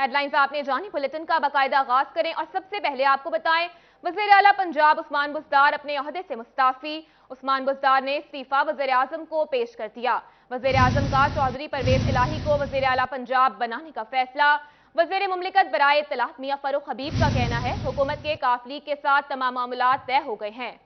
Head lines आपने जानी, bulletin का बाकायदा आगाज करें और सबसे पहले आपको बताएं, वज़ीर आला पंजाब उस्मान बुज़दार अपने ओहदे से मुस्ताफी। उस्मान बुज़दार ने इस्तीफा वज़ीर आज़म को पेश कर दिया। वज़ीर आज़म का चौधरी परवेज इलाही को वज़ीर आला पंजाब बनाने का फैसला। वज़ीर मुमलिकत बराए इत्तलात मियां फरूख हबीब का कहना है, हुकूमत के काफ लीग के साथ तमाम मामलात तय हो गए हैं।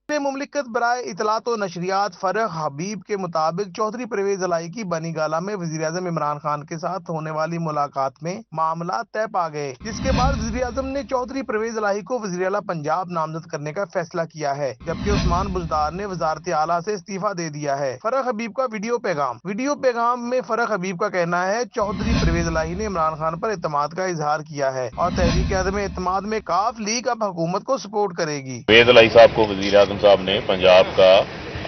मुमलिकत बराए इतलात और नशरियात फरूख हबीब के मुताबिक चौधरी परवेज इलाही की बनी गाला में वज़ीर आज़म इमरान खान के साथ होने वाली मुलाकात में मामला तय पा गए, जिसके बाद वज़ीर आज़म ने चौधरी परवेज इलाही को वज़ीर आला पंजाब नामजद करने का फैसला किया है, जबकि उस्मान बुज़दार ने वज़ारत आला से इस्तीफा दे दिया है। फरूख हबीब का वीडियो पैगाम में फरूख हबीब का कहना है, चौधरी परवेज इलाही ने इमरान खान पर एतमाद का इजहार किया है और तहरीक अदम एतमाद में काफ लीग अब हुकूमत को सपोर्ट करेगी। परवेज इलाही साहब को वज़ीर आज़म साहब ने पंजाब का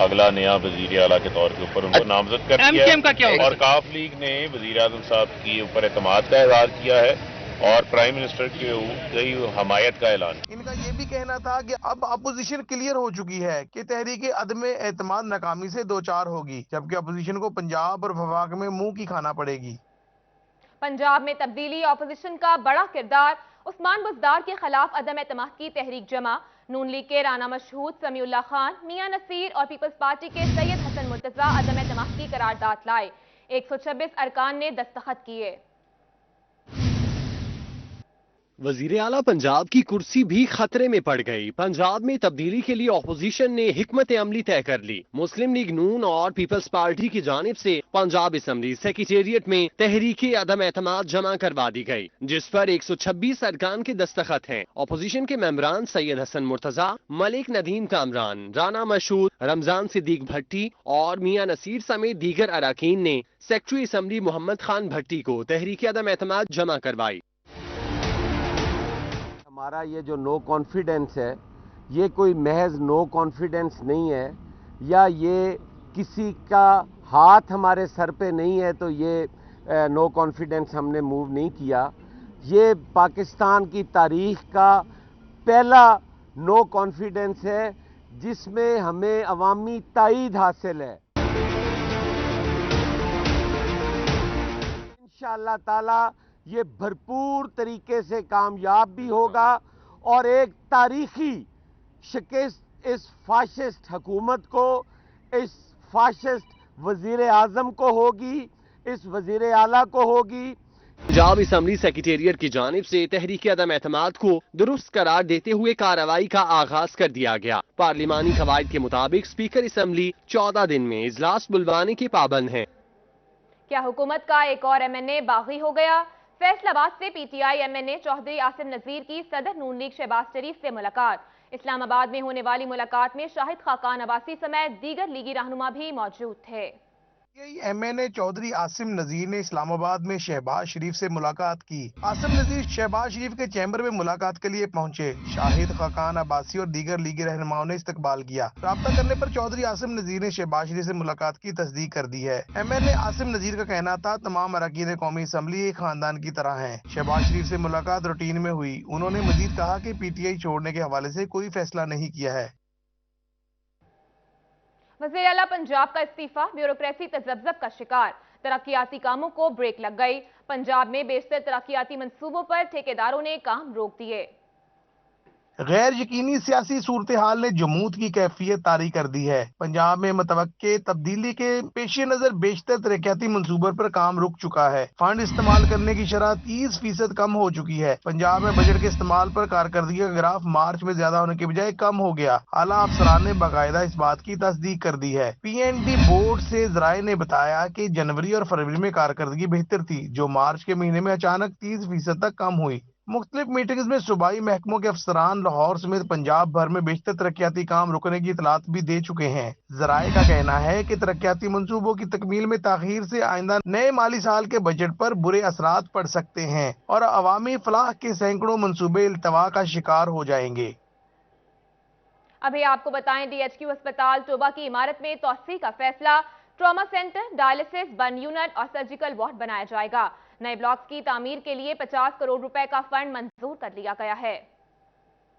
अगला नया वज़ीर आला के तौर के ऊपर उनको नामजद कर दिया है और काफ लीग ने वज़ीर आज़म साहब के ऊपर एतमाद का इजहार किया है और प्राइम मिनिस्टर की हमायत का ऐलान। इनका ये भी कहना था कि अब अपोजिशन क्लियर हो चुकी है कि तहरीक अदम एतमाद नाकामी से दो चार होगी, जबकि अपोजिशन को पंजाब और वफाक में मुंह की खाना पड़ेगी। पंजाब में तब्दीली, अपोजिशन का बड़ा किरदार। उस्मान बुज़दार के खिलाफ अदम एतमाद की तहरीक जमा। नून लीग के राना मशहूद, समीउल्लाह खान, मियां नसीर और पीपल्स पार्टी के सैयद हसन मुर्तजा अदम एतमाद की करारदाद लाए। 126 अरकान ने दस्तखत किए। वजीर आला पंजाब की कुर्सी भी खतरे में पड़ गई। पंजाब में तब्दीली के लिए अपोजिशन ने हिकमत अमली तय कर ली। मुस्लिम लीग नून और पीपल्स पार्टी की जानिब से पंजाब असम्बली सेक्रेटेरिएट में तहरीक अदम एतमाद जमा करवा दी गई, जिस पर 126 अरकान के दस्तखत हैं। अपोजिशन के मेंबरान सैयद हसन मुर्तजा, मलिक नदीम कामरान, राना मशहूद, रमजान सिद्दीक भट्टी और मियां नसीर समेत दीगर अरकान ने सेक्रेटरी असम्बली मोहम्मद खान भट्टी को तहरीक अदम एतमाद जमा करवाई। हमारा ये जो नो कॉन्फिडेंस है, ये कोई महज नो कॉन्फिडेंस नहीं है, या ये किसी का हाथ हमारे सर पे नहीं है तो ये नो कॉन्फिडेंस हमने मूव नहीं किया। ये पाकिस्तान की तारीख का पहला नो कॉन्फिडेंस है जिसमें हमें अवामी ताईद हासिल है। इंशाअल्लाह ताला ये भरपूर तरीके से कामयाब भी होगा और एक तारीखी शिकस्त इस फाशिस्ट हुकूमत को, इस फाशिस्ट वजीर आज़म को होगी, इस वजीर आला को होगी। पंजाब असम्बली सेक्रेटेरिएट की जानिब से तहरीक अदम एतमाद को दुरुस्त करार देते हुए कार्रवाई का आगाज कर दिया गया। पार्लिमानी कवायद के मुताबिक स्पीकर असम्बली 14 दिन में इजलास बुलवाने के पाबंद हैं। क्या हुकूमत का एक और MNA बागी हो गया? फैसलाबाद से PTI MNA चौधरी आसिम नजीर की सदर नून लीग शहबाज शरीफ से मुलाकात। इस्लामाबाद में होने वाली मुलाकात में शाहिद खाकान अब्बासी समेत दीगर लीगी रहनुमा भी मौजूद थे। MNA चौधरी आसिम नजीर ने इस्लामाबाद में शहबाज शरीफ से मुलाकात की। आसिम नजीर शहबाज शरीफ के चैम्बर में मुलाकात के लिए पहुंचे। शाहिद खाकान अब्बासी और दीगर लीगी रहनुमाओं ने इस्तकबाल किया। राब्ता करने पर चौधरी आसिम नजीर ने शहबाज शरीफ से मुलाकात की तस्दीक कर दी है। MNA आसिम नजीर का कहना था, तमाम अरकान कौमी असम्बली एक खानदान की तरह है। शहबाज शरीफ से मुलाकात रूटीन में हुई। उन्होंने मजीद कहा कि PTI छोड़ने के हवाले से कोई फैसला नहीं किया है। वज़ीर आला पंजाब का इस्तीफा ब्यूरोक्रेसी तजब्जब का शिकार। तरक्याती कामों को ब्रेक लग गई। पंजाब में बेशतर तरक्याती मंसूबों पर ठेकेदारों ने काम रोक दिए। गैर यकीनी सियासी सूरत हाल ने जमूत की कैफियत तारी कर दी है। पंजाब में मुतवक्के तब्दीली के पेश नजर बेशतर तरक्याती मंसूबों पर काम रुक चुका है। फंड इस्तेमाल करने की शरह 30% कम हो चुकी है। पंजाब में बजट के इस्तेमाल पर कारकर्दगी का ग्राफ मार्च में ज्यादा होने के बजाय कम हो गया। आला अफसरान ने बाकायदा इस बात की तस्दीक कर दी है। PND बोर्ड से जराये ने बताया कि जनवरी और फरवरी में कारकर्दगी बेहतर थी, जो मार्च के महीने में अचानक 30% तक कम हुई। मुख्तलिफ मीटिंग्स में सूबाई महकमों के अफसरान लाहौर समेत पंजाब भर में बेशतर तरक्याती काम रुकने की इतलात भी दे चुके हैं। जराये का कहना है कि तरक्याती मंसूबों की तकमील में ताखीर से आइंदा नए माली साल के बजट पर बुरे असरात पड़ सकते हैं और अवामी फलाह के सैकड़ों मंसूबे इल्तवा का शिकार हो जाएंगे। अभी आपको बताएं, DHQ अस्पताल टोबा की इमारत में तोसी का फैसला। Trauma centre, dialysis, burn unit और सर्जिकल वार्ड बनाया जाएगा। नए ब्लॉक्स की तामीर के लिए 50 करोड़ रुपए का फंड मंजूर कर लिया गया है।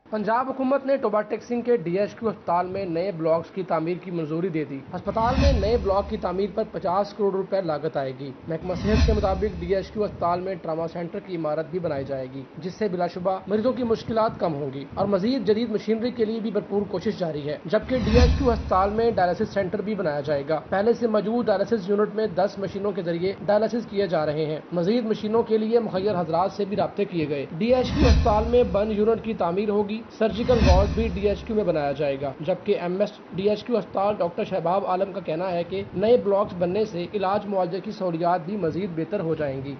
पंजाब हुकूमत ने टोबाटेक सिंह के DHQ अस्पताल में नए ब्लॉक्स की तामीर की मंजूरी दे दी। अस्पताल में नए ब्लॉक की तामीर पर 50 करोड़ रुपए लागत आएगी। महकमा सेहत के मुताबिक DHQ अस्पताल में ट्रामा सेंटर की इमारत भी बनाई जाएगी, जिससे बिलाशुबा मरीजों की मुश्किलात कम होंगी और मजीद जदीद मशीनरी के लिए भी भरपूर कोशिश जारी है। जबकि DHQ अस्पताल में डायलिसिस सेंटर भी बनाया जाएगा। पहले से मौजूद डायलिसिस यूनिट में 10 मशीनों के जरिए डायलिसिस किए जा रहे हैं। मजीद मशीनों के लिए मुखैर हजरात से भी राब्ते किए गए। DHQ अस्पताल में बंद यूनिट की तामीर होगी। सर्जिकल वार्ड भी DHQ में बनाया जाएगा। जबकि MS DHQ अस्पताल डॉक्टर शहबाब आलम का कहना है कि नए ब्लॉक्स बनने से इलाज मुआवजे की सहूलियात भी मजीद बेहतर हो जाएंगी।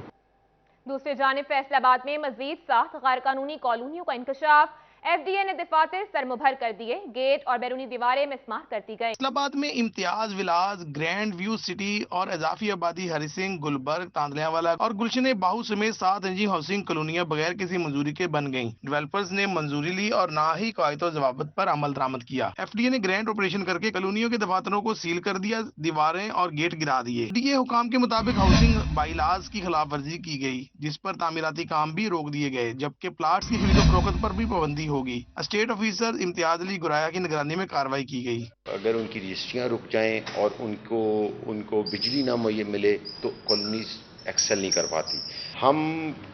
दूसरी जानिब फैसलाबाद में मजीद 7 गैर कानूनी कॉलोनियों का इंकशाफ। FDA ने दफातर सरमुभर कर दिए, गेट और बैरूनी दीवारें मिसमार कर दी गई। फैसलाबाद में इम्तियाज विलास, ग्रैंड व्यू सिटी और इजाफी आबादी हरी सिंह, गुलबर्ग, तांदलियावाला और गुलशन बाहू समेत 7 निजी हाउसिंग कॉलोनियां बगैर किसी मंजूरी के बन गईं। डेवलपर्स ने मंजूरी ली और ना ही कायदो जवाबत पर अमल दरामद किया। FDA ने ग्रैंड ऑपरेशन करके कॉलोनियों के दफातरों को सील कर दिया, दीवारें और गेट गिरा दिए। DA हुकाम के मुताबिक हाउसिंग बाइलाज की खिलाफ वर्जी की गई, जिस पर तामीराती काम भी रोक दिए गए, जबकि प्लाट्स की खरीदो फरोख्त पर भी पाबंदी होगी। स्टेट ऑफिसर इम्तियाज अली गुराया की निगरानी में कार्रवाई की गई। अगर उनकी रजिस्ट्रियाँ रुक जाएं और उनको बिजली ना मुहैया मिले तो कॉलोनीज एक्सेल नहीं कर पाती। हम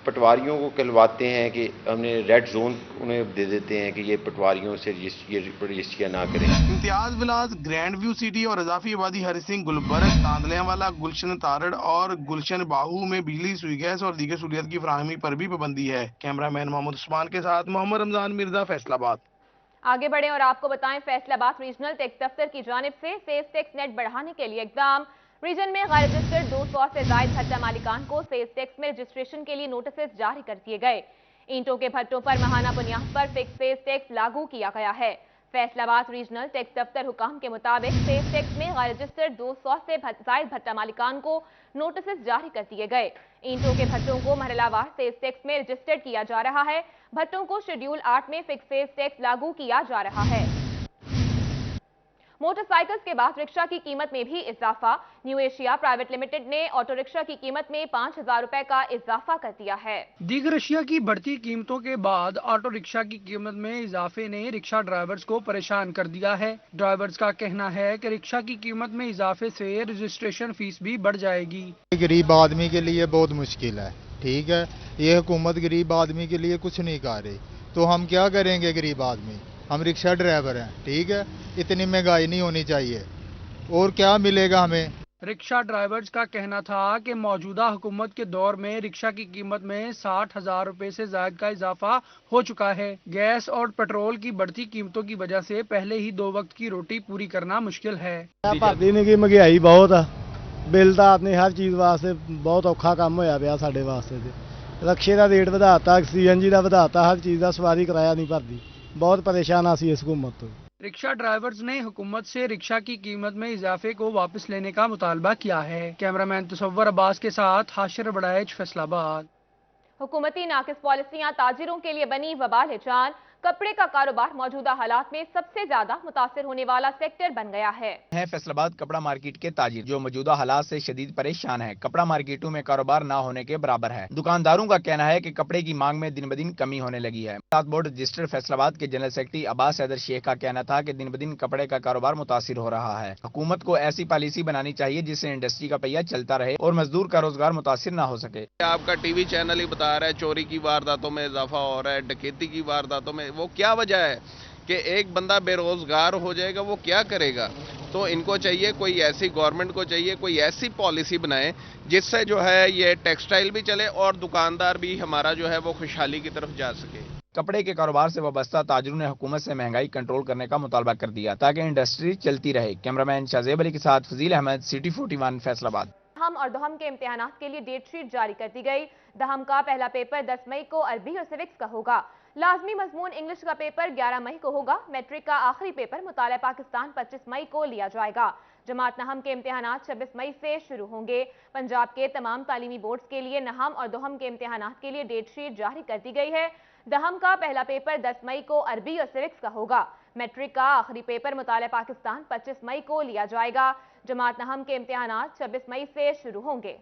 पटवारियों को कहलवाते हैं कि हमने रेड जोन उन्हें दे देते हैं कि ये पटवारियों से रजिस्ट्रियाँ ना करें। इम्तियाज विलास, ग्रैंड व्यू सिटी और इजाफी आबादी हरी सिंह, गुलबर्ग, तांदलियावाला, गुलशन तारड़ और गुलशन बाहू में बिजली, सुई गैस और दीगर सहूलियत की फराहमी पर भी पाबंदी है। कैमरामैन मोहम्मद उस्मान के साथ मोहम्मद रमजान मिर्जा, फैसलाबाद। आगे बढ़ें और आपको बताएं फैसलाबाद रीजनल टैक्स दफ्तर की जानिब से सेल्स टैक्स नेट बढ़ाने के लिए इकदाम। रीजन में गैर रजिस्टर्ड 200 से जायद भट्टा मालिकान को सेल्स टैक्स में रजिस्ट्रेशन के लिए नोटिस जारी कर दिए गए। ईंटों के भट्टों पर माहाना बुनियाद पर फिक्स सेल्स टैक्स लागू किया गया है। फैसलाबाद रीजनल टैक्स दफ्तर हुकाम के मुताबिक सेल्स टैक्स में गैर रजिस्टर्ड 200 से जायद भट्टा मालिकान को नोटिस जारी कर दिए गए। ईंटों के भट्टों को मरहलावार सेल्स टैक्स में रजिस्टर्ड किया जा रहा है। भट्टों को शेड्यूल 8 में फिक्स सेल्स टैक्स लागू किया जा रहा है। मोटरसाइकिल्स के बाद रिक्शा की कीमत में भी इजाफा। न्यू एशिया प्राइवेट लिमिटेड ने ऑटो रिक्शा की कीमत में 5,000 रुपए का इजाफा कर दिया है। दीगर अशिया की बढ़ती कीमतों के बाद ऑटो रिक्शा की कीमत में इजाफे ने रिक्शा ड्राइवर्स को परेशान कर दिया है। ड्राइवर्स का कहना है कि रिक्शा की कीमत में इजाफे से रजिस्ट्रेशन फीस भी बढ़ जाएगी। गरीब आदमी के लिए बहुत मुश्किल है। ठीक है, ये हुकूमत गरीब आदमी के लिए कुछ नहीं कर रही, तो हम क्या करेंगे? गरीब आदमी, हम रिक्शा ड्राइवर हैं। ठीक है, इतनी महंगाई नहीं होनी चाहिए, और क्या मिलेगा हमें? रिक्शा ड्राइवर्स का कहना था कि मौजूदा हुकूमत के दौर में रिक्शा की कीमत में 60,000 रुपए से ज्यादा का इजाफा हो चुका है। गैस और पेट्रोल की बढ़ती कीमतों की वजह से पहले ही 2 वक्त की रोटी पूरी करना मुश्किल है। महंगाई बहुत है, बिल ਦਾ ਆਦਮੀ हर चीज़ वास्ते बहुत औखा काम होया पिया साडे वास्ते। रक्शे का रेट ਵਧਾਤਾ, CNG ਦਾ ਵਧਾਤਾ, हर चीज़ का सवारी किराया नहीं भरती। बहुत परेशान आसी इस हुकूमत तो। रिक्शा ड्राइवर्स ने हुकूमत से रिक्शा की कीमत में इजाफे को वापस लेने का मुतालबा किया है। कैमरामैन तसव्वुर अब्बास के साथ हाशिर बड़ाइच, फैसलाबाद। हुकूमती नाकिस पॉलिसियां ताजिरों के लिए बनी वबाल है जान। कपड़े का कारोबार मौजूदा हालात में सबसे ज्यादा मुतासिर होने वाला सेक्टर बन गया है। फैसलाबाद कपड़ा मार्केट के ताजिर जो मौजूदा हालात से शदीद परेशान है। कपड़ा मार्केटों में कारोबार ना होने के बराबर है। दुकानदारों का कहना है कि कपड़े की मांग में दिन ब दिन कमी होने लगी है। बोर्ड रजिस्टर्ड फैसलाबाद के जनरल सेक्रेटरी अब्बास हैदर शेख का कहना था कि दिन ब दिन कपड़े का कारोबार मुतासिर हो रहा है। हुकूमत को ऐसी पॉलिसी बनानी चाहिए जिससे इंडस्ट्री का पहिया चलता रहे और मजदूर का रोजगार मुतासिर न हो सके। आपका टीवी चैनल ही बता रहा है चोरी की वारदातों में इजाफा हो रहा है, डकैती की वारदातों में। वो क्या वजह है कि एक बंदा बेरोजगार हो जाएगा, वो क्या करेगा? तो इनको चाहिए कोई ऐसी, गवर्नमेंट को चाहिए कोई ऐसी पॉलिसी बनाए जिससे जो है ये टेक्सटाइल भी चले और दुकानदार भी हमारा जो है वो खुशहाली की तरफ जा सके। कपड़े के कारोबार से वाबस्ता ताजिरों ने हुकूमत से महंगाई कंट्रोल करने का मुतालबा कर दिया ताकि इंडस्ट्री चलती रहे। कैमरामैन शाहजेब अली के साथ फजील अहमद, सिटी 41, फैसलाबाद। दहम और दहम के इम्तिहानात के लिए डेट शीट जारी कर दी गई। दहम का पहला पेपर 10 मई को अरबी और सिविक्स का होगा। लाजमी मजमून इंग्लिश का पेपर 11 मई को होगा। मैट्रिक का आखिरी पेपर मुताला पाकिस्तान 25 मई को लिया जाएगा। जमात नहम के इम्तिहानात 26 मई से शुरू होंगे। पंजाब के तमाम तालीमी बोर्ड्स के लिए नहम और दहम के इम्तिहानात के लिए डेट शीट जारी कर दी गई है। दहम का पहला पेपर 10 मई को अरबी और सिविक्स का होगा। मैट्रिक का आखिरी पेपर मुताला पाकिस्तान 25 मई को लिया जाएगा। जमात नहम के इम्तिहानात 26 मई से शुरू होंगे।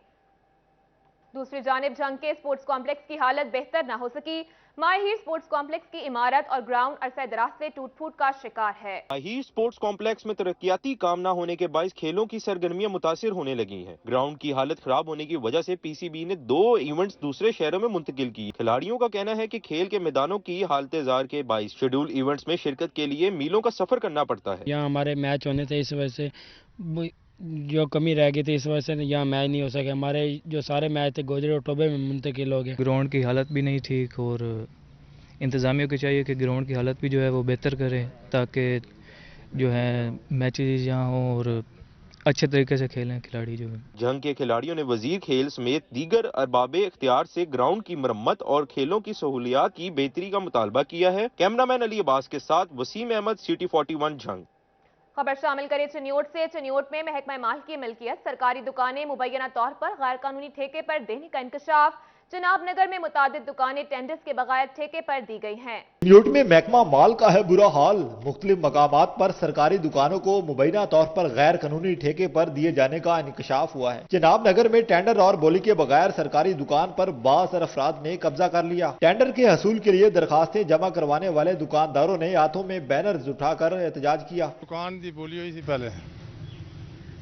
दूसरी जानिब जंग के स्पोर्ट्स कॉम्प्लेक्स की हालत बेहतर न हो सकी। माहिर स्पोर्ट्स कॉम्प्लेक्स की इमारत और ग्राउंड अरसे दराज से टूट फूट का शिकार है। माहिर स्पोर्ट्स कॉम्प्लेक्स में तरक्याती काम न होने के बायस खेलों की सरगर्मियां मुतासिर होने लगी हैं। ग्राउंड की हालत खराब होने की वजह से पीसीबी ने 2 इवेंट्स दूसरे शहरों में मुंतकिल की। खिलाड़ियों का कहना है कि खेल के मैदानों की हालत जार के बायस शेड्यूल इवेंट्स में शिरकत के लिए मीलों का सफर करना पड़ता है। यहाँ हमारे मैच होने थे, इस वजह से जो कमी रह गई थी, इस वजह से यहाँ मैच नहीं हो सके। हमारे जो सारे मैच थे गोजरे और टोबे में मुंतकिल हो गए। ग्राउंड की हालत भी नहीं ठीक और इंतज़ामियों को चाहिए कि ग्राउंड की हालत भी जो है वो बेहतर करें ताकि जो है मैचेस यहाँ हों और अच्छे तरीके से खेलें खिलाड़ी जो है। जंग के खिलाड़ियों ने वजीर खेल समेत दीगर अरबाबे इख्तियार से ग्राउंड की मरम्मत और खेलों की सहूलियात की बेहतरी का मुतालबा किया है। कैमरामैन अली अब्बास के साथ वसीम अहमद, सिटी 41 जंग। खबर शामिल करें चिन्योट से। चिन्योट में महकमा माल की मिल्कियत सरकारी दुकानें मुबैना तौर पर गैर कानूनी ठेके पर देने का इंकशाफ। जनाब नगर में मुतादिद दुकानें टेंडर्स के बगैर ठेके पर दी गई हैं। चिन्योट में महकमा माल का है बुरा हाल। मुख्तलिफ मकामात पर सरकारी दुकानों को मुबैना तौर पर गैर कानूनी ठेके पर दिए जाने का इंकशाफ हुआ है। जनाब नगर में टेंडर और बोली के बगैर सरकारी दुकान पर बासर अफराद ने कब्जा कर लिया। टेंडर के हसूल के लिए दरखास्तें जमा करवाने वाले दुकानदारों ने हाथों में बैनर्स उठाकर एहतजाज किया। दुकान की बोली हुई थी पहले,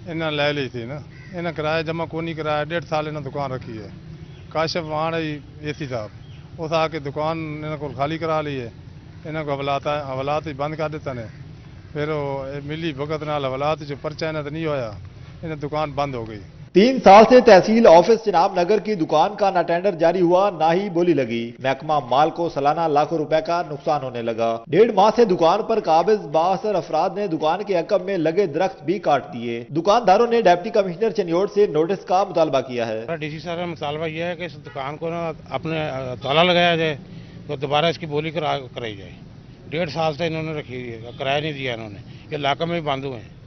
इन्हें ले ली थी ना, इन्हें किराया जमा को नहीं कराया। 1.5 साल इन्हें दुकान रखी है। काशिफ वहाँ एसी साहब उस आके दुकान इन्होंने को खाली करा ली है। इन्होंने को हवालात ही बंद कर देता ने, फिर मिली भगत नाल हवालात जो पर्चा इन्हें तो नहीं होया, इन्हें दुकान बंद हो गई। 3 साल से तहसील ऑफिस जनाब नगर की दुकान का ना टेंडर जारी हुआ ना ही बोली लगी। महकमा माल को सालाना लाखों रुपए का नुकसान होने लगा। 1.5 माह से दुकान पर काबिज 62 अफराद ने दुकान के अकब में लगे दरख्त भी काट दिए। दुकानदारों ने डिप्टी कमिश्नर चिन्योट से नोटिस का मुतालबा किया है। डीसी साहब का मुतालबा यह है कि इस दुकान को ना अपने ताला लगाया जाए तो दोबारा इसकी बोली कराई जाए। 1.5 साल से इन्होंने रखी है, किराया नहीं दिया इन्होंने, ये इलाके में भी बंद हुए हैं।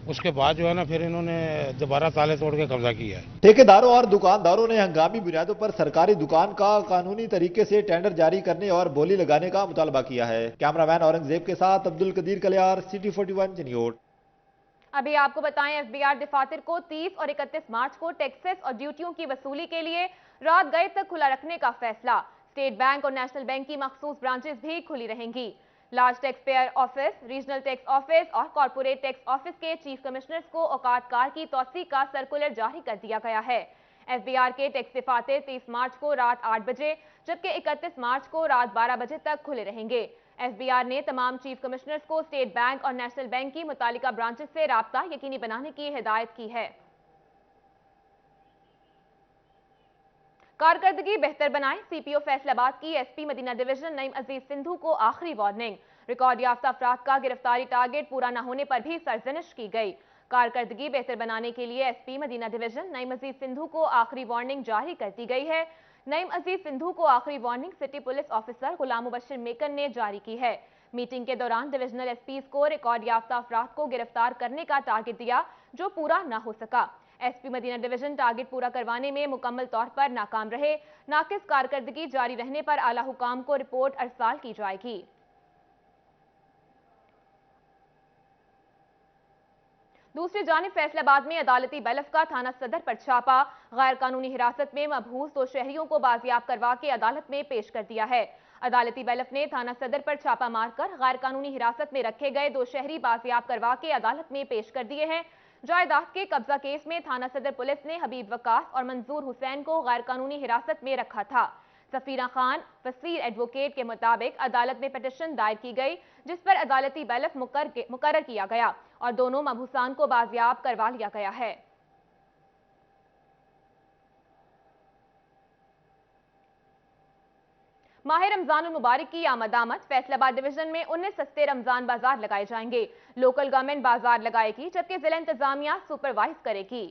उसके बाद जो है ना फिर इन्होंने दोबारा ताले तोड़ के कब्जा किया है। ठेकेदारों और दुकानदारों ने हंगामी बुनियादों पर सरकारी दुकान का कानूनी तरीके से टेंडर जारी करने और बोली लगाने का मुतालबा किया है। कैमरामैन औरंगजेब के साथ अब्दुल कदीर कलियार, सिटी 41 चिन्योट। अभी आपको बताएं, एफबीआर दफातर को 30 और 31 मार्च को टैक्सेस और ड्यूटियों की वसूली के लिए रात गए तक खुला रखने का फैसला। स्टेट बैंक और नेशनल बैंक की मखसूस ब्रांचेस भी खुली रहेंगी। Large tax payer office, regional tax office और कॉर्पोरेट टैक्स ऑफिस के चीफ कमिश्नर्स को औकात कार की तौसी का सर्कुलर जारी कर दिया गया है। एफबीआर के टैक्स दफातर 30 मार्च को रात 8 बजे जबकि 31 मार्च को रात 12 बजे तक खुले रहेंगे। एफबीआर ने तमाम चीफ कमिश्नर्स को स्टेट बैंक और नेशनल बैंक की मुतालिका ब्रांचेस से राब्ता यकीनी बनाने की हिदायत की है। कारकर्दगी बेहतर बनाएं, सीपीओ फैसलाबाद की एसपी मदीना डिवीजन नईम अजीज सिंधु को आखिरी वार्निंग। रिकॉर्ड याफ्ता अफराद का गिरफ्तारी टारगेट पूरा न होने पर भी सरजनिश की गई। कारकर्दगी बेहतर बनाने के लिए एसपी मदीना डिवीजन नईम अजीज सिंधु को आखिरी वार्निंग जारी कर दी गई है। नईम अजीज सिंधु को आखिरी वार्निंग सिटी पुलिस ऑफिसर गुलाम मुबश्शिर मेकन ने जारी की है। मीटिंग के दौरान डिविजनल एसपीज को रिकॉर्ड याफ्ता अफराद को गिरफ्तार करने का टारगेट दिया जो पूरा न हो सका। एसपी मदीना डिवीजन टारगेट पूरा करवाने में मुकम्मल तौर पर नाकाम रहे। नाकिस कारकर्दगी जारी रहने पर आला हुकाम को रिपोर्ट अरसाल की जाएगी। दूसरी जानिब फैसलाबाद में अदालती बैलफ का थाना सदर पर छापा। गैर कानूनी हिरासत में मबहूस 2 शहरियों को बाजियाब करवा के अदालत में पेश कर दिया है। अदालती बैलफ ने थाना सदर पर छापा मारकर गैर कानूनी हिरासत में रखे गए 2 शहरी बाजियाब करवा के अदालत में पेश कर दिए हैं। जायदाद के कब्जा केस में थाना सदर पुलिस ने हबीब वकास और मंजूर हुसैन को गैर कानूनी हिरासत में रखा था। सफीरा खान वसीर एडवोकेट के मुताबिक अदालत में पिटीशन दायर की गई जिस पर अदालती बैलफ मुकर्रर किया गया और दोनों मबहूसान को बाजियाब करवा लिया गया है। माह रमजान मुबारक की आमद फैसलाबाद डिवीजन में 19 सस्ते रमजान बाजार लगाए जाएंगे। लोकल गवर्नमेंट बाजार लगाएगी जबकि जिला इंतजामिया सुपरवाइज करेगी।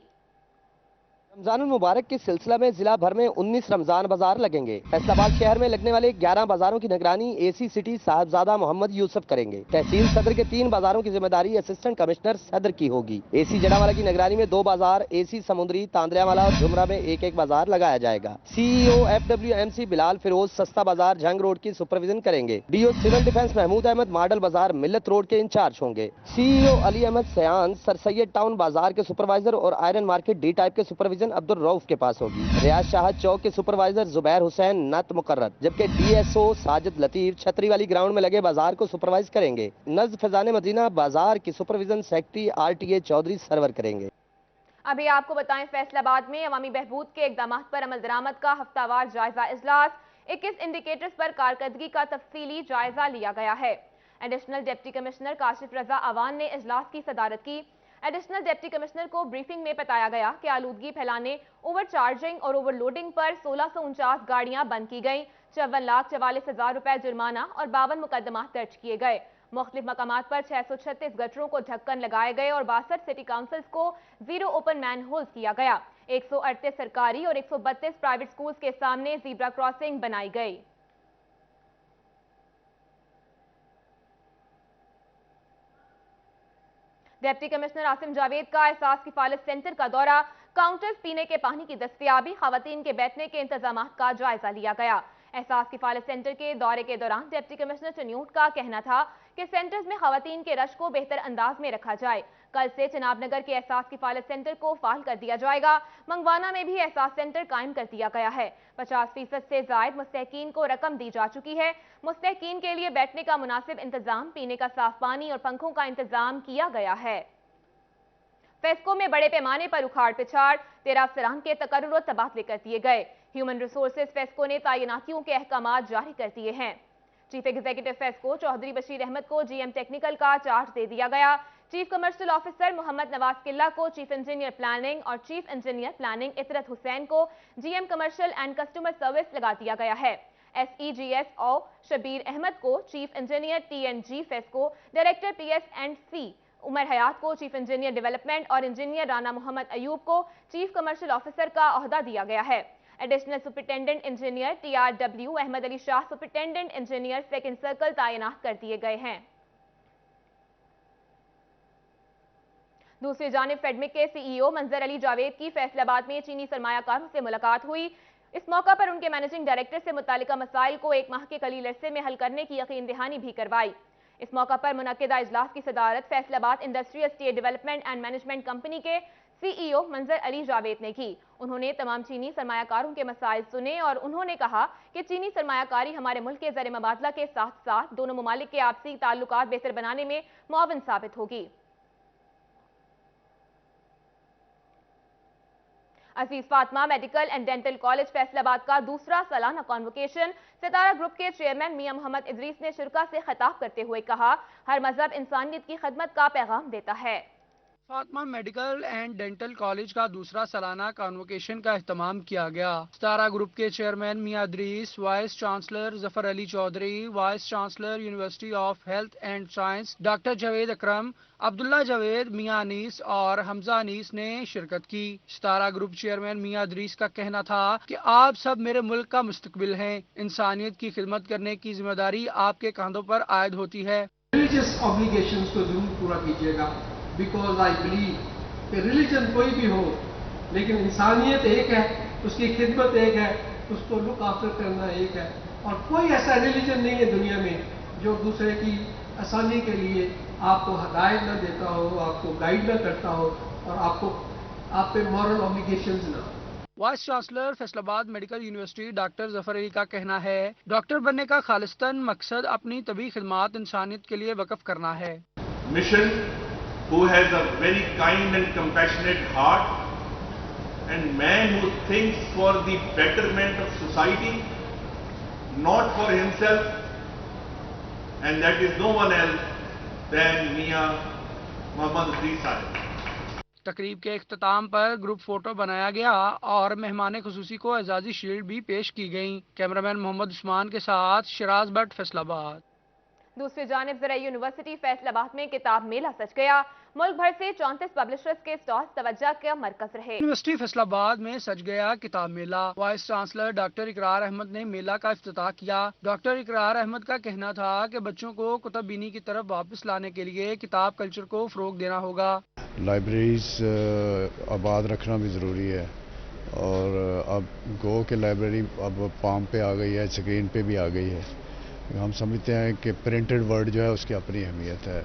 रमजान मुबारक के सिलसिला में जिला भर में 19 रमजान बाजार लगेंगे। फैसलाबाद शहर में लगने वाले 11 बाजारों की निगरानी एसी सिटी साहबजादा मोहम्मद यूसुफ करेंगे। तहसील सदर के 3 बाजारों की जिम्मेदारी असिस्टेंट कमिश्नर सदर की होगी। एसी जड़ावाला की निगरानी में 2 बाजार, एसी समुद्री, तांदरियावाला और जुमरा में 1-1 बाजार लगाया जाएगा। सीईओ FWMC बिलाल फिरोज सस्ता बाजार जंग रोड की सुपरविजन करेंगे। DO civil defence Mahmood Ahmed model Bazaar Millat road के इंचार्ज होंगे। सीईओ अली अहमद सयान सर सैयद टाउन बाजार के सुपरवाइजर और आयरन मार्केट डी टाइप के सुपरविजन डिवीजन अब्दुल रऊफ के पास होगी। रियाज शाह चौक के सुपरवाइजर जुबैर हुसैन नत मुकर्रर, जबकि DSO साजिद लतीफ छतरी वाली ग्राउंड में लगे बाजार को सुपरवाइज करेंगे। नज़्म फैजान मदीना बाजार की supervision secretary RTA Chaudhry Sarwar करेंगे। अभी आपको बताएं, फैसलाबाद में अवामी बहबूद के इक़दामात पर अमल दरामद का हफ्तावार जायजा इजलास, 21 इंडिकेटर्स पर कारकर्दगी का तफसीली जायजा लिया गया है। एडिशनल डिप्टी कमिश्नर काशिफ रजा अवान ने इजलास की सदारत की। एडिशनल डिप्टी कमिश्नर को ब्रीफिंग में बताया गया कि आलूदगी फैलाने, ओवर चार्जिंग और ओवरलोडिंग पर 1649 गाड़ियां बंद की गईं, 54,44,000 रुपए जुर्माना और 52 मुकदमा दर्ज किए गए। मुख्तलिफ मकामात पर 636 गटरों को ढक्कन लगाए गए और 62 सिटी काउंसिल्स को 0 ओपन मैन होल्स किया गया। 138 सरकारी और 132 प्राइवेट स्कूल्स के सामने ज़ीब्रा क्रॉसिंग बनाई गई। डिप्टी कमिश्नर आसिम जावेद का एहसास किफालत सेंटर का दौरा, काउंटर्स, पीने के पानी की दस्तयाबी, खवातीन के बैठने के इंतजामात का जायजा लिया गया। एहसास किफालत सेंटर के दौरे के दौरान डिप्टी कमिश्नर चन्यूट का कहना था कि सेंटर्स में खवातीन के रश को बेहतर अंदाज में रखा जाए। कल से चिनाब नगर के एहसास किफालत सेंटर को फाल कर दिया जाएगा। मंगवाना में भी एहसास सेंटर कायम कर दिया गया है। 50% से जायद मुस्तहकीन को रकम दी जा चुकी है। मुस्तहकीन के लिए बैठने का मुनासिब इंतजाम, पीने का साफ पानी और पंखों का इंतजाम किया गया है। फेस्को में बड़े पैमाने पर उखाड़ पिछाड़, 13 अफसरान के तकर्रुर और तबादले कर दिए गए। ह्यूमन रिसोर्सेज फेस्को ने तैनातियों के अहकामात जारी कर दिए हैं। चीफ एग्जीक्यूटिव फेस्को चौधरी बशीर अहमद को GM टेक्निकल का चार्ज दे दिया गया। Chief commercial officer Muhammad Nawaz Killa को चीफ इंजीनियर प्लानिंग और chief engineer planning Itrat Hussain को GM commercial and customer service लगा दिया गया है। SEGS और शबीर अहमद को chief engineer TNG FESCO, director PS&C Umar Hayat को चीफ इंजीनियर डेवलपमेंट और इंजीनियर राना मोहम्मद अयूब को चीफ कमर्शियल ऑफिसर का ओहदा दिया गया है। Additional superintendent engineer TRW Ahmed Ali Shah superintendent engineer second circle तैनात कर दिए गए हैं। दूसरी जानिब फेडमिक के CEO मंजर अली जावेद की फैसलाबाद में चीनी सरमायाकारों से मुलाकात हुई। इस मौका पर उनके मैनेजिंग डायरेक्टर से मुतालिका मसाइल को 1 माह के कलील अरसे में हल करने की यकीन दहानी भी करवाई। इस मौका पर मुनक्किदा इजलास की सदारत Faisalabad industrial state development and management company के CEO मंजर अली जावेद ने की। उन्होंने तमाम चीनी सरमायाकारों के मसाइल सुने और उन्होंने कहा कि चीनी सरमायाकारी हमारे मुल्क के ज़र मबादला के साथ साथ दोनों ममालिक के आपसी ताल्लुकात बेहतर बनाने में मुआविन साबित होगी। Aziz Fatima medical and dental college Faisalabad का दूसरा सालाना कॉन्वोकेशन, सितारा ग्रुप के चेयरमैन मियां मोहम्मद इदरीस ने शिरका से खिताब करते हुए कहा, हर मजहब इंसानियत की खिदमत का पैगाम देता है। Fatima medical and dental college का दूसरा सालाना कॉन्वोकेशन का एहतमाम किया गया। सितारा ग्रुप के chairman Mian Idrees, vice chancellor Zafar Ali Chaudhry, vice chancellor university of health and science doctor Javed Akram, Abdullah Javed, Mian Anees और हमजा अनीस ने शिरकत की। सितारा ग्रुप चेयरमैन मियां इदरीस का कहना था कि आप सब मेरे मुल्क का मुस्तकबिल हैं। इंसानियत की खिदमत करने की जिम्मेदारी आपके कंधों पर आयद होती है। रिलीजियस ऑब्लिगेशंस को जरूर पूरा कीजिएगा, बिकॉज आई बिलीव कि रिलीजन कोई भी हो लेकिन इंसानियत एक है, उसकी खिदमत एक है, उसको लुक आफ्टर करना एक है। और कोई ऐसा रिलीजन नहीं है दुनिया में जो दूसरे की आसानी के लिए आपको हदायत न देता हो, आपको गाइड न करता हो और आप पे मॉरल ऑब्लिगेशंस ना हो। Vice chancellor Faisalabad medical university doctor Zafar Ali का कहना है, डॉक्टर बनने का खालिस्तन मकसद अपनी तबी खिदमात इंसानियत के लिए वक्फ करना है। Mission who has a very kind and compassionate heart and man who thinks for the betterment of society, not for himself, and that is no one else than Mian Mohammad Idrees Sahib. तकरीब के इख्तिताम पर group photo बनाया गया और मेहमान खुसूसी को एजाजी shield भी पेश की गई। कैमरामैन मोहम्मद उस्मान के साथ शिराज भट्ट, फैसलाबाद। दूसरी जानिब ज़राई यूनिवर्सिटी फैसलाबाद में किताब मेला सज गया। मुल्क भर से 34 पब्लिशर्स के स्टॉल्स तवज्जो का मरकज रहे। यूनिवर्सिटी फैसलाबाद में सज गया किताब मेला। Vice chancellor doctor Ikrar Ahmad ने मेला का इफ्तिताह किया। डॉक्टर इकरार अहमद का कहना था कि बच्चों को कुतुब बीनी की तरफ वापस लाने के लिए किताब कल्चर को फरोग देना होगा। लाइब्रेरीज आबाद रखना भी ज़रूरी है और अब गो के लाइब्रेरी अब पाम पे आ गई है, स्क्रीन पे भी आ गई है। हम समझते हैं कि प्रिंटेड वर्ड जो है उसकी अपनी अहमियत है।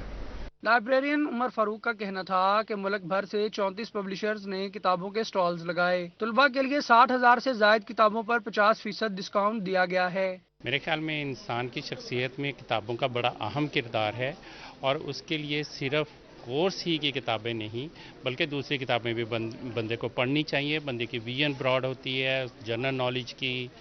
लाइब्रेरियन उमर फारूक का कहना था कि मुल्क भर से 34 पब्लिशर्स ने किताबों के स्टॉल्स लगाए। तलबा के लिए 60,000 से जायद किताबों पर 50% डिस्काउंट दिया गया है। मेरे ख्याल में इंसान की शख्सियत में किताबों का बड़ा अहम किरदार है और उसके लिए सिर्फ कोर्स ही की किताबें नहीं बल्कि दूसरी किताबें भी बंदे को पढ़नी चाहिए। बंदे की विजन ब्रॉड होती है, जनरल नॉलेज की,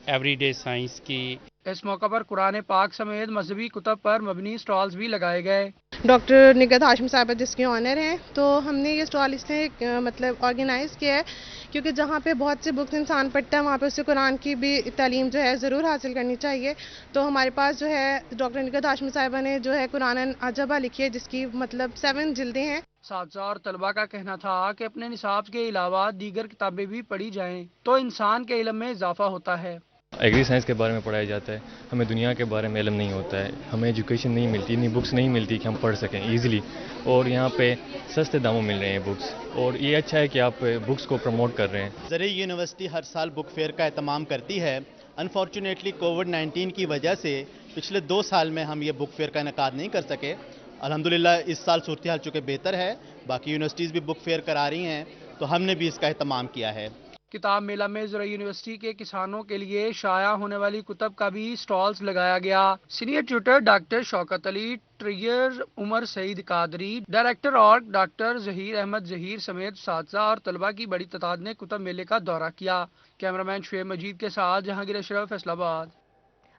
एवरीडे साइंस की। इस मौका पर कुरान पाक समेत मजहबी कुतब पर मबनी स्टॉल्स भी लगाए गए। डॉक्टर निगहत हाशिम साहब जिसके ऑनर हैं, तो हमने ये स्टॉल इसलिए मतलब ऑर्गेनाइज़ किया है क्योंकि जहाँ पे बहुत से बुक्स इंसान पढ़ता है वहाँ पे उसे कुरान की भी तालीम जो है ज़रूर हासिल करनी चाहिए। तो हमारे पास जो है डॉक्टर निगहत हाशिम साहिबा ने जो है कुरान अजबा लिखी है जिसकी मतलब 7 जिल्दें हैं। साथसाथ और तलबा का कहना था कि अपने निसाब के अलावा दीगर किताबें भी पढ़ी जाएं तो इंसान के इल्म में इजाफा होता है। एग्री साइंस के बारे में पढ़ाया जाता है, हमें दुनिया के बारे में इल्म नहीं होता है, हमें एजुकेशन नहीं मिलती, इतनी बुक्स नहीं मिलती कि हम पढ़ सकें ईजिली, और यहाँ पे सस्ते दामों मिल रहे हैं बुक्स, और ये अच्छा है कि आप बुक्स को प्रमोट कर रहे हैं। ज़रिए यूनिवर्सिटी हर साल बुक फेयर का एहतमाम करती है। अनफॉर्चुनेटली कोविड-19 की वजह से पिछले 2 साल में हम ये बुक फेयर का इनेकाद नहीं कर सके। अल्हम्दुलिल्लाह इस साल सूरत हाल चूँकि बेहतर है, बाकी यूनिवर्सिटीज़ भी बुक फेयर करा रही हैं, तो हमने भी इसका एहतमाम किया है। किताब मेला में ज़रा यूनिवर्सिटी के किसानों के लिए शाया होने वाली कुतब का भी स्टॉल्स लगाया गया। Senior tutor doctor Shaukat Ali, treasurer Umar Saeed Qadri, director और डॉक्टर जहीर अहमद जहीर समेत साथीज़ा और तलबा की बड़ी तादाद ने कुतब मेले का दौरा किया। कैमरामैन शुएब मजीद के साथ जहांगीर अशरफ, फैसलाबाद।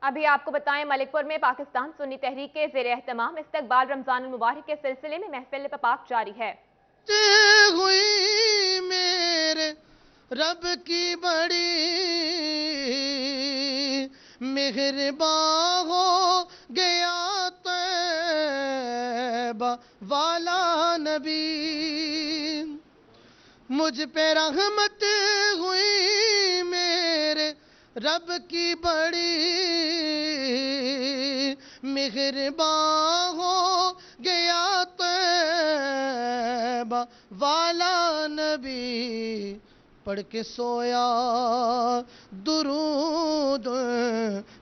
अभी आपको बताएं, मलिकपुर में पाकिस्तान सुन्नी तहरीक के ज़ेर एहतमाम इस्तकबाल रमजान मुबारक के सिलसिले में महफिल पाक जारी है। रब की बड़ी मेहरबान हो गया तैबा वाला नबी, मुझ पे रहमत हुई मेरे रब की बड़ी मेहरबान हो गया तैबा वाला नबी, पढ़ के सोया दुरूद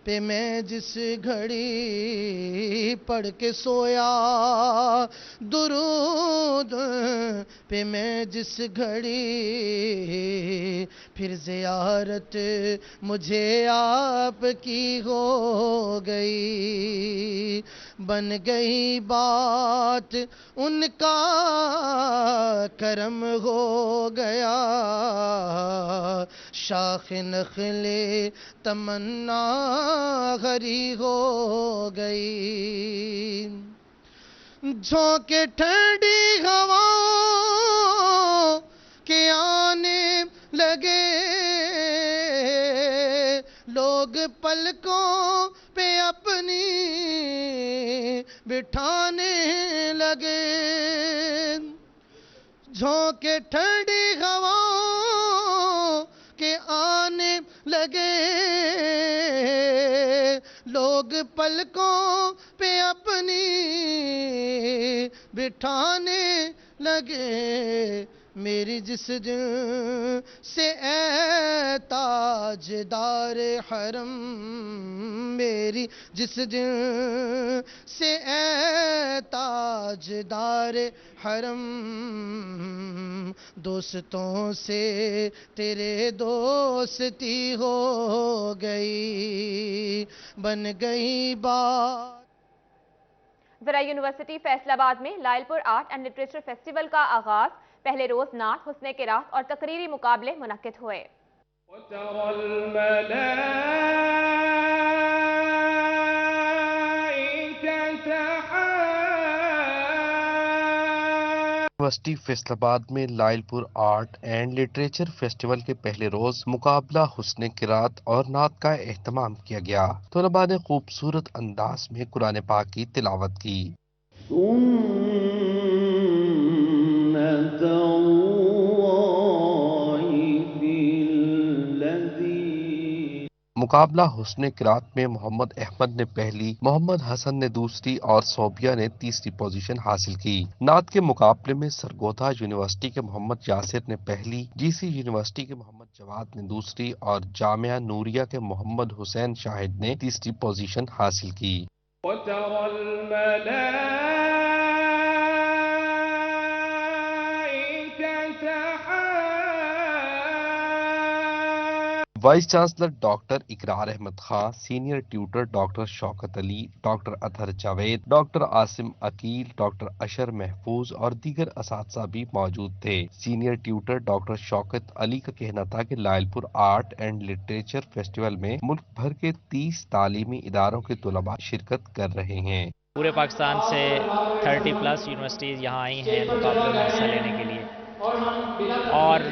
पे मैं जिस घड़ी, पढ़ के सोया दुरूद पे मैं जिस घड़ी, फिर ज़ियारत मुझे आपकी हो गई, बन गई बात उनका करम हो गया, शाख नखले तमन्ना हरी हो गई, झोंके ठंडी हवा के आने लगे, लोग पलकों पे अपनी बिठाने लगे, झोंके ठंडी हवा के आने लगे, लोग पलकों पे अपनी बिठाने लगे, मेरी जिस दिन से ए ताजदार हरम, मेरी जिस दिन से ए ताजदार हरम, दोस्तों से तेरे दोस्ती हो गई, बन गई बात। ज़रा यूनिवर्सिटी फैसलाबाद में Lyallpur art and literature festival का आगाज, पहले रोज नात, हुस्ने किरात और तकरीरी मुकाबले मुनक्किद हुए। यूनिवर्सिटी फैसलाबाद में Lyallpur art and literature festival के पहले रोज मुकाबला हुस्ने किरात और नात का एहतमाम किया गया। तलबा ने खूबसूरत अंदाज में कुरान पाक की तिलावत की। मुकाबला हुस्ने किरात में मोहम्मद अहमद ने पहली, मोहम्मद हसन ने दूसरी और सोबिया ने तीसरी पोजीशन हासिल की। नात के मुकाबले में सरगोधा यूनिवर्सिटी के मोहम्मद यासिर ने पहली, जीसी यूनिवर्सिटी के मोहम्मद जवाद ने दूसरी और जामिया नूरिया के मोहम्मद हुसैन शाहिद ने तीसरी पोजीशन हासिल की। 2023 में vice chancellor doctor Ikrar Ahmad Khan, senior tutor doctor Shaukat Ali, doctor Athar Javed, doctor Asim Aqeel, doctor Ashar Mahfooz और दीगर असातिज़ा भी मौजूद थे। Senior tutor doctor Shaukat Ali का कहना था कि Lyallpur art and literature festival में मुल्क भर के 30 तालीमी इदारों के तुलबा शिरकत कर रहे हैं। पूरे पाकिस्तान से 30+ यूनिवर्सिटीज़ यहाँ आई हैं मुकाबलों में हिस्सा लेने के लिए, और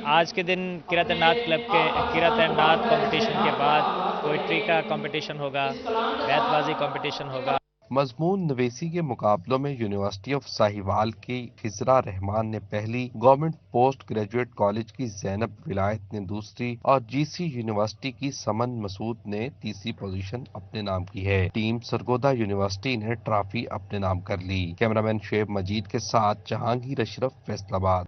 आज के दिन किरात नात क्लब के किरात नात कंपटीशन के बाद पोइट्री का कंपटीशन होगा, बैतबाजी कंपटीशन होगा। मजमून नवेसी के मुकाबलों में यूनिवर्सिटी ऑफ साहिवाल की खिजरा रहमान ने पहली, गवर्नमेंट पोस्ट ग्रेजुएट कॉलेज की जैनब विलायत ने दूसरी और जीसी यूनिवर्सिटी की समन मसूद ने तीसरी पोजीशन अपने नाम की है। टीम सरगोदा यूनिवर्सिटी ने ट्रॉफी अपने नाम कर ली। कैमरामैन शुएब मजीद के साथ जहांगीर अशरफ, फैसलाबाद।